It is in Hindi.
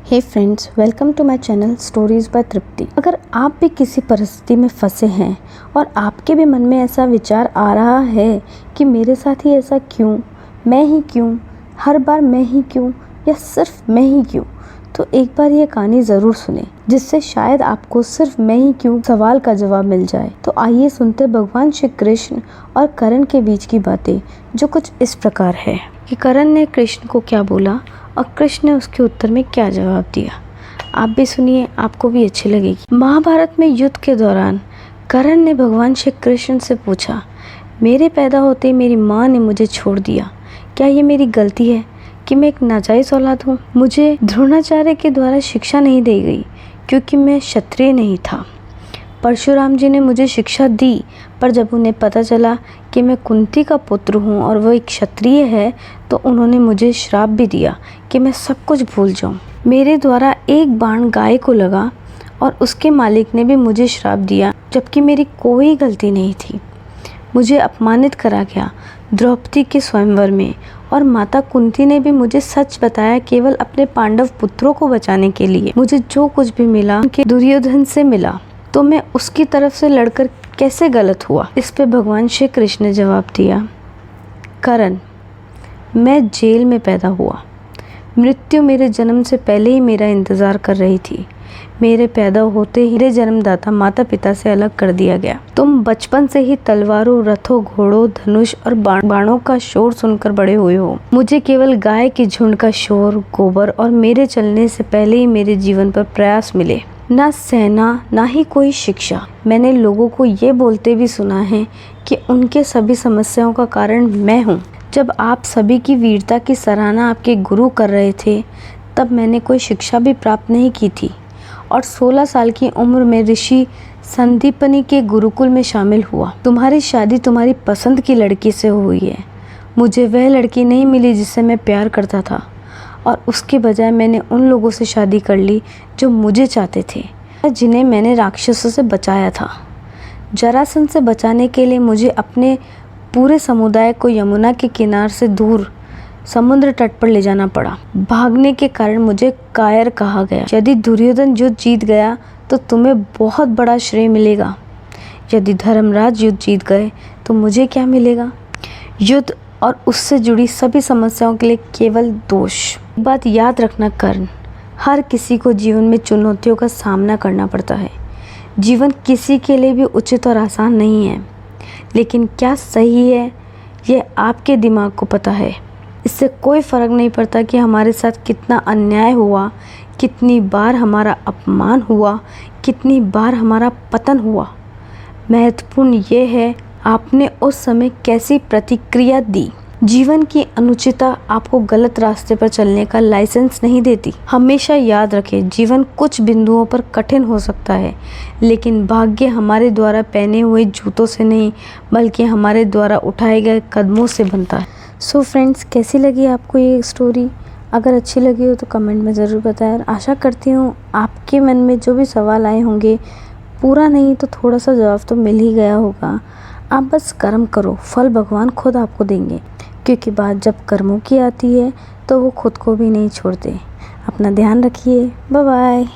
Hey friends, welcome to my channel stories by Tripti. अगर आप भी किसी परिस्थिति में फंसे हैं और आपके भी मन में ऐसा विचार आ रहा है कि मेरे साथ ही ऐसा क्यों, मैं ही क्यों, हर बार मैं ही क्यों या सिर्फ मैं ही क्यों, तो एक बार ये कहानी ज़रूर सुने, जिससे शायद आपको सिर्फ मैं ही क्यों सवाल का जवाब मिल जाए। तो आइए सुनते भगवान श्री कृष्ण और करण के बीच की बातें, जो कुछ इस प्रकार है कि करण ने कृष्ण को क्या बोला और कृष्ण ने उसके उत्तर में क्या जवाब दिया। आप भी सुनिए, आपको भी अच्छी लगेगी। महाभारत में युद्ध के दौरान करण ने भगवान श्री कृष्ण से पूछा, मेरे पैदा होते ही मेरी माँ ने मुझे छोड़ दिया, क्या ये मेरी गलती है कि मैं एक नाजायज औलाद हूँ? मुझे द्रोणाचार्य के द्वारा शिक्षा नहीं दी गई क्योंकि मैं क्षत्रिय नहीं था। परशुराम जी ने मुझे शिक्षा दी, पर जब उन्हें पता चला कि मैं कुंती का पुत्र हूँ और वह एक क्षत्रिय है, तो उन्होंने मुझे श्राप भी दिया कि मैं सब कुछ भूल जाऊँ। मेरे द्वारा एक बाण गाय को लगा और उसके मालिक ने भी मुझे श्राप दिया, जबकि मेरी कोई गलती नहीं थी। मुझे अपमानित करा गया द्रौपदी के स्वयंवर में, और माता कुंती ने भी मुझे सच बताया केवल अपने पांडव पुत्रों को बचाने के लिए। मुझे जो कुछ भी मिला उनके दुर्योधन से मिला, तो मैं उसकी तरफ से लड़कर कैसे गलत हुआ? इस पे भगवान श्री कृष्ण ने जवाब दिया, करण, मैं जेल में पैदा हुआ। मृत्यु मेरे जन्म से पहले ही मेरा इंतज़ार कर रही थी। मेरे पैदा होते ही मेरे जन्मदाता माता पिता से अलग कर दिया गया। तुम बचपन से ही तलवारों, रथों, घोड़ों, धनुष और बाणों का शोर सुनकर बड़े हुए हो। मुझे केवल गाय के झुंड का शोर, गोबर और मेरे चलने से पहले ही मेरे जीवन पर प्रयास मिले। ना सेना, ना ही कोई शिक्षा। मैंने लोगों को ये बोलते भी सुना है कि उनके सभी समस्याओं का कारण मैं हूँ। जब आप सभी की वीरता की सराहना आपके गुरु कर रहे थे, तब मैंने कोई शिक्षा भी प्राप्त नहीं की थी, और 16 साल की उम्र में ऋषि संदीपनी के गुरुकुल में शामिल हुआ। तुम्हारी शादी तुम्हारी पसंद की लड़की से हुई है। मुझे वह लड़की नहीं मिली जिससे मैं प्यार करता था, और उसके बजाय मैंने उन लोगों से शादी कर ली जो मुझे चाहते थे, जिन्हें मैंने राक्षसों से बचाया था। जरासंध से बचाने के लिए मुझे अपने पूरे समुदाय को यमुना के किनारे से दूर समुद्र तट पर ले जाना पड़ा। भागने के कारण मुझे कायर कहा गया। यदि दुर्योधन युद्ध जीत गया तो तुम्हें बहुत बड़ा श्रेय मिलेगा। यदि धर्मराज युद्ध जीत गए तो मुझे क्या मिलेगा? युद्ध और उससे जुड़ी सभी समस्याओं के लिए केवल दोष। बात याद रखना कर्ण, हर किसी को जीवन में चुनौतियों का सामना करना पड़ता है। जीवन किसी के लिए भी उचित और आसान नहीं है, लेकिन क्या सही है ये आपके दिमाग को पता है। इससे कोई फ़र्क नहीं पड़ता कि हमारे साथ कितना अन्याय हुआ, कितनी बार हमारा अपमान हुआ, कितनी बार हमारा पतन हुआ। महत्वपूर्ण ये है आपने उस समय कैसी प्रतिक्रिया दी। जीवन की अनुचितता आपको गलत रास्ते पर चलने का लाइसेंस नहीं देती। हमेशा याद रखें, जीवन कुछ बिंदुओं पर कठिन हो सकता है, लेकिन भाग्य हमारे द्वारा पहने हुए जूतों से नहीं, बल्कि हमारे द्वारा उठाए गए कदमों से बनता है। सो फ्रेंड्स, कैसी लगी आपको ये स्टोरी? अगर अच्छी लगी हो तो कमेंट में ज़रूर बताएं। आशा करती हूँ आपके मन में जो भी सवाल आए होंगे, पूरा नहीं तो थोड़ा सा जवाब तो मिल ही गया होगा। आप बस कर्म करो, फल भगवान खुद आपको देंगे, क्योंकि बात जब कर्मों की आती है तो वो खुद को भी नहीं छोड़ते। अपना ध्यान रखिए। Bye bye.